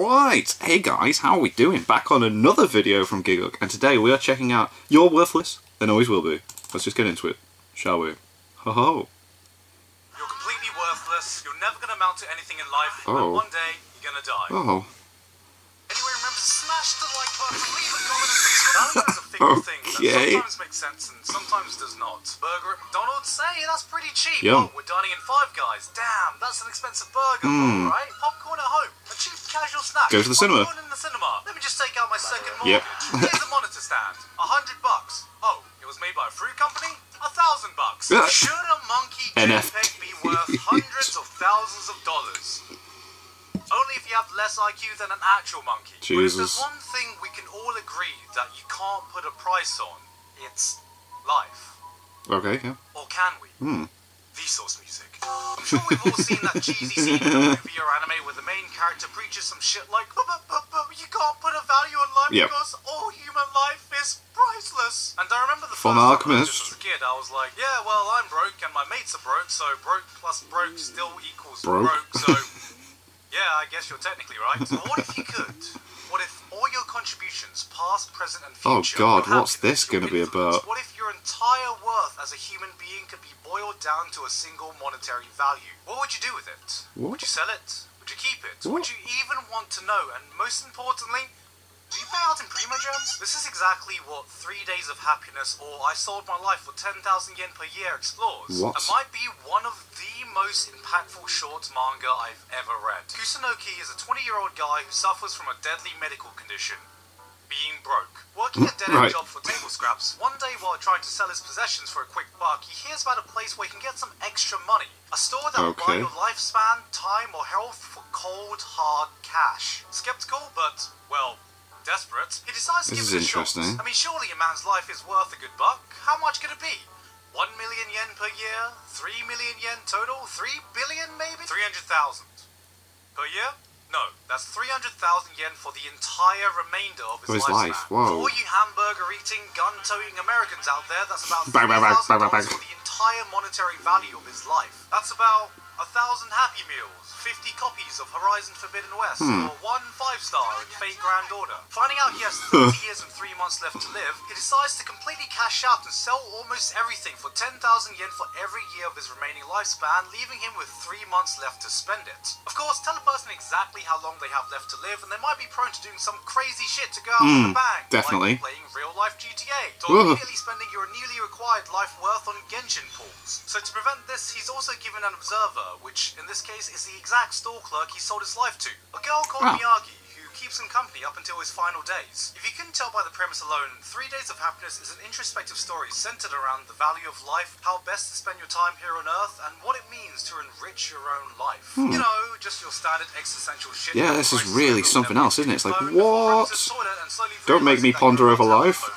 Right, hey guys, how are we doing? Back on another video from Giguk, and today we are checking out You're Worthless and Always Will Be. Let's just get into it, shall we? Ho ho! You're completely worthless, you're never going to amount to anything in life, and one day, you're going to die. Oh. Anyway, remember to smash the like button, leave a comment, and subscribe. Value is a figure thing that sometimes makes sense and sometimes does not. Burger at McDonald's? Say, that's pretty cheap. Yum. Oh, we're dining in Five Guys. Damn, that's an expensive burger, right? Popcorn at home, a cheap casual snack. Go to the cinema. Popcorn in the cinema. Let me just take out my second mortgage. Here's a monitor stand. $100. Oh, it was made by a fruit company? $1,000. Should a monkey JPEG be worth hundreds of thousands of dollars? Only if you have less IQ than an actual monkey. Jesus. But if there's one thing we can all agree that you can't put a price on, it's life. Okay, yeah. Or can we? Vsauce music. I'm sure we've all seen that cheesy scene in a movie or anime where the main character preaches some shit like, but you can't put a value on life because all human life is priceless. And I remember the first time I was just a kid, I was like, yeah, well, I'm broke and my mates are broke, so broke plus broke still equals broke, so... Yeah, I guess you're technically right. But what if you could? What if all your contributions, past, present, and future... Oh god, what's this going to be about? What if your entire worth as a human being could be boiled down to a single monetary value? What would you do with it? What? Would you sell it? Would you keep it? What? Would you even want to know? And most importantly, do you pay out in Primogems? This is exactly what 3 Days of Happiness or I Sold My Life for 10,000 yen per year explores. What? It might be one of the most impactful short manga I've ever read. Kusunoki is a 20-year-old guy who suffers from a deadly medical condition. Being broke. Working a dead-end job for table scraps, one day while trying to sell his possessions for a quick buck, he hears about a place where he can get some extra money. A store that will buy your lifespan, time, or health for cold, hard cash. Skeptical, but, well... desperate, he decides to give it a shot. I mean, surely a man's life is worth a good buck. How much could it be? 1 million yen per year? 3 million yen total? 3 billion maybe? 300,000 per year? No, that's 300,000 yen for the entire remainder of his lifespan. For all you hamburger-eating, gun-toting Americans out there, that's about $3,000 for the entire monetary value of his life. That's about 1,000 Happy Meals, 50 copies of Horizon Forbidden West, or 1 5-star in Fate Grand Order. Finding out he has 30 years and 3 months left to live, he decides to completely cash out and sell almost everything for 10,000 yen for every year of his remaining lifespan, leaving him with 3 months left to spend it. Of course, tell a person exactly how long they have left to live, and they might be prone to doing some crazy shit to go out with a bang. Like playing real-life GTA, or immediately spending your newly required life worth on Genshin pools. So to prevent this, he's also given an observer, which in this case is the exact store clerk he sold his life to. A girl called Miyagi, who keeps him company up until his final days. If you couldn't tell by the premise alone, 3 Days of Happiness is an introspective story centered around the value of life, how best to spend your time here on Earth, and what it means to enrich your own life. You know, just your standard existential shit. Yeah, this is really something else, isn't it? It's like, what? Don't make me ponder over life.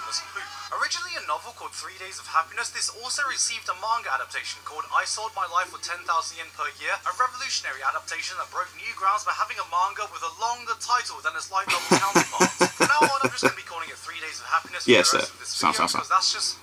Originally a novel called 3 Days of Happiness, this also received a manga adaptation called I Sold My Life for 10,000 yen per year, a revolutionary adaptation that broke new grounds by having a manga with a longer title than its light novel counterparts. From now on, I'm just going to be calling it 3 Days of Happiness for the rest of this video, because that's just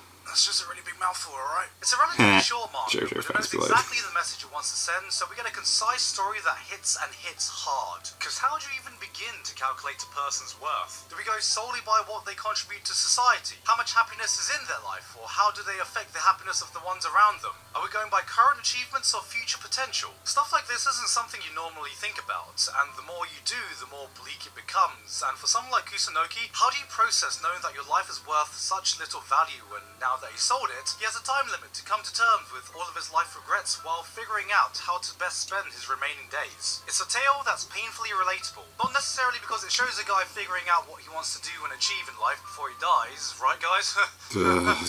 a really big mouthful, alright? It's a relatively short manga, but it knows exactly the message it wants to send, so we get a concise story that hits and hits hard. Because how do you even begin to calculate a person's worth? Do we go solely by what they contribute to society? How much happiness is in their life, or how do they affect the happiness of the ones around them? Are we going by current achievements or future potential? Stuff like this isn't something you normally think about, and the more you do, the more bleak it becomes. And for someone like Kusunoki, how do you process knowing that your life is worth such little value, and now that he sold it, he has a time limit to come to terms with all of his life regrets while figuring out how to best spend his remaining days. It's a tale that's painfully relatable, not necessarily because it shows a guy figuring out what he wants to do and achieve in life before he dies, right guys?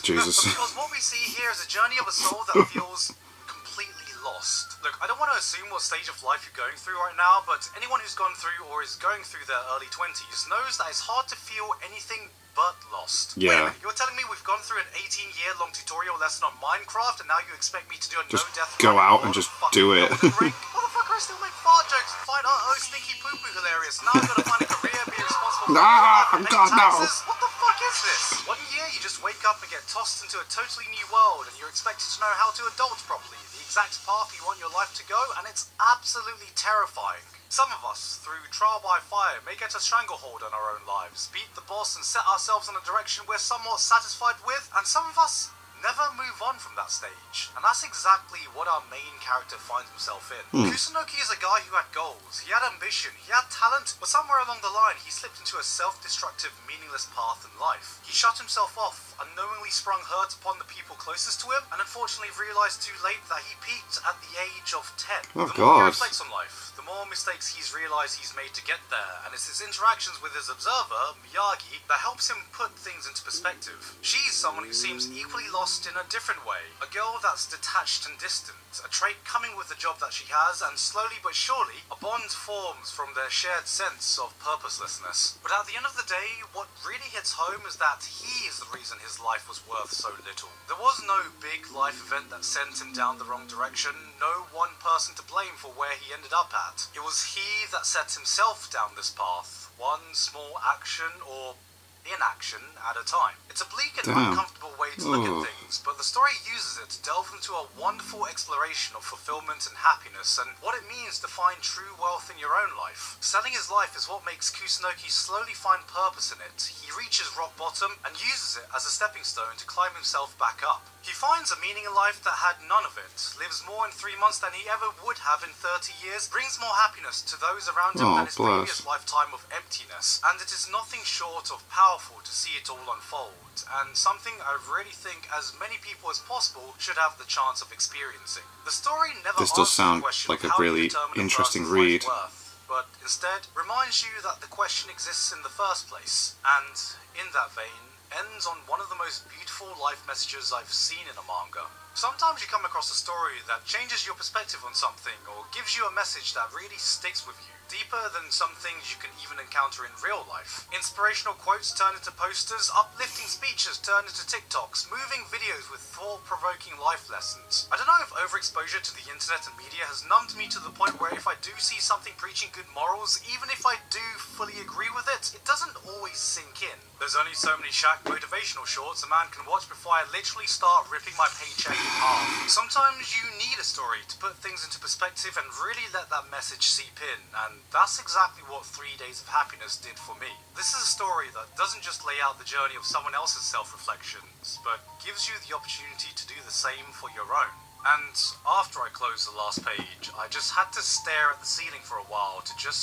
Jesus. But because what we see here is a journey of a soul that feels completely lost. Look, I don't want to assume what stage of life you're going through right now, but anyone who's gone through or is going through their early 20s knows that it's hard to feel anything but lost. Yeah. Wait, you're telling me we've gone through an 18-year-long tutorial lesson on Minecraft, and now you expect me to do a no-death go out and just do it. Motherfucker, I still make fart jokes and find stinky poo-poo hilarious. Now I've got to find a career, be responsible for taxes. What the fuck is this? 1 year, you just wake up and get tossed into a totally new world, and you're expected to know how to adult properly, the exact path you want your life to go, and it's absolutely terrifying. Some of us, through trial by fire, may get a stranglehold on our own lives, beat the boss and set ourselves in a direction we're somewhat satisfied with, and some of us never move on from that stage. And that's exactly what our main character finds himself in. Kusunoki is a guy who had goals, he had ambition, he had talent, but somewhere along the line he slipped into a self-destructive, meaningless path in life. He shut himself off, unknowingly sprung hurt upon the people closest to him, and unfortunately realised too late that he peaked at the age of 10. Oh, the more God. he reflects on life, the more mistakes he's realised he's made to get there, and it's his interactions with his observer, Miyagi, that helps him put things into perspective. She's someone who seems equally lost in a different way. A girl that's detached and distant, a trait coming with the job that she has, and slowly but surely, a bond forms from their shared sense of purposelessness. But at the end of the day, what really hits home is that he is the reason his life was worth so little. There was no big life event that sent him down the wrong direction, no one person to blame for where he ended up at. It was he that set himself down this path, one small action or inaction at a time. It's a bleak and uncomfortable way to look at things, but the story uses it to delve into a wonderful exploration of fulfillment and happiness and what it means to find true wealth in your own life. Selling his life is what makes Kusunoki slowly find purpose in it. He reaches rock bottom and uses it as a stepping stone to climb himself back up. He finds a meaning in life that had none of it, lives more in 3 months than he ever would have in 30 years, brings more happiness to those around him than his previous lifetime of emptiness, and it is nothing short of powerful to see it all unfold, and something I really think as many people as possible should have the chance of experiencing. The story never This does answers sound the question like of a how really you determine a interesting person's read. life worth, but instead reminds you that the question exists in the first place, and in that vein, ends on one of the most beautiful life messages I've seen in a manga. Sometimes you come across a story that changes your perspective on something or gives you a message that really sticks with you, deeper than some things you can even encounter in real life. Inspirational quotes turn into posters, uplifting speeches turn into TikToks, moving videos with thought-provoking life lessons. I don't know if overexposure to the internet and media has numbed me to the point where if I do see something preaching good morals, even if I do fully agree with it, it doesn't always sink in. There's only so many Shaq motivational shorts a man can watch before I literally start ripping my paycheck in half. Sometimes you need a story to put things into perspective and really let that message seep in, and that's exactly what 3 Days of Happiness did for me. This is a story that doesn't just lay out the journey of someone else's self-reflections, but gives you the opportunity to do the same for your own. And after I closed the last page, I just had to stare at the ceiling for a while to just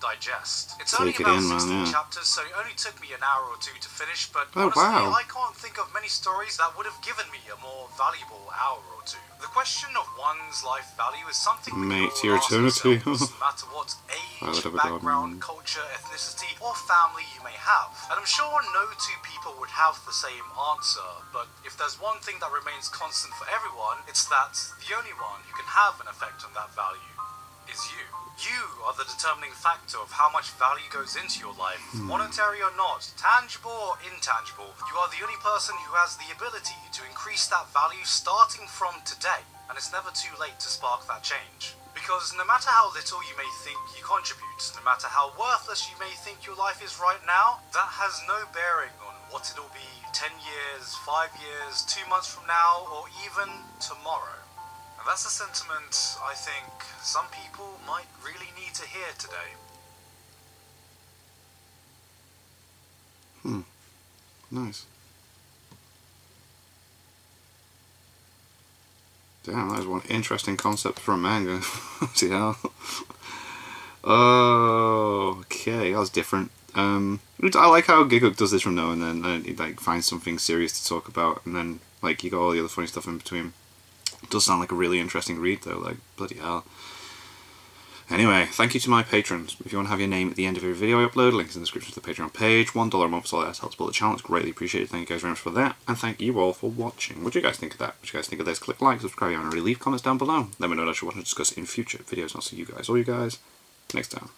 digest. It's only about 16 chapters, so it only took me an hour or two to finish, but honestly, I can't think of many stories that would have given me a more valuable hour or two. The question of one's life value is something we can all ask ourselves, no matter what age, background, culture, ethnicity, or family you may have. And I'm sure no two people would have the same answer, but if there's one thing that remains constant for everyone, it's that the only one who can have an effect on that value is you. You are the determining factor of how much value goes into your life, monetary or not, tangible or intangible. You are the only person who has the ability to increase that value starting from today, and it's never too late to spark that change. Because no matter how little you may think you contribute, no matter how worthless you may think your life is right now, that has no bearing on what it'll be 10 years, 5 years, 2 months from now, or even tomorrow. And that's a sentiment I think some people might really need to hear today. Nice. Damn, that was one interesting concept for a manga. See how? Oh, okay, that was different. I like how Giguk does this from now and then, and he like finds something serious to talk about, and then like you got all the other funny stuff in between. It does sound like a really interesting read though, like bloody hell. Anyway, thank you to my patrons. If you want to have your name at the end of every video I upload, links in the description to the Patreon page. $1 a month is all that helps build the channel. It's greatly appreciated. Thank you guys very much for that. And thank you all for watching. What do you guys think of that? What do you guys think of this? Click like, subscribe, and leave comments down below. Let me know what I should want to discuss in future videos. And I'll see you guys, all you guys, next time.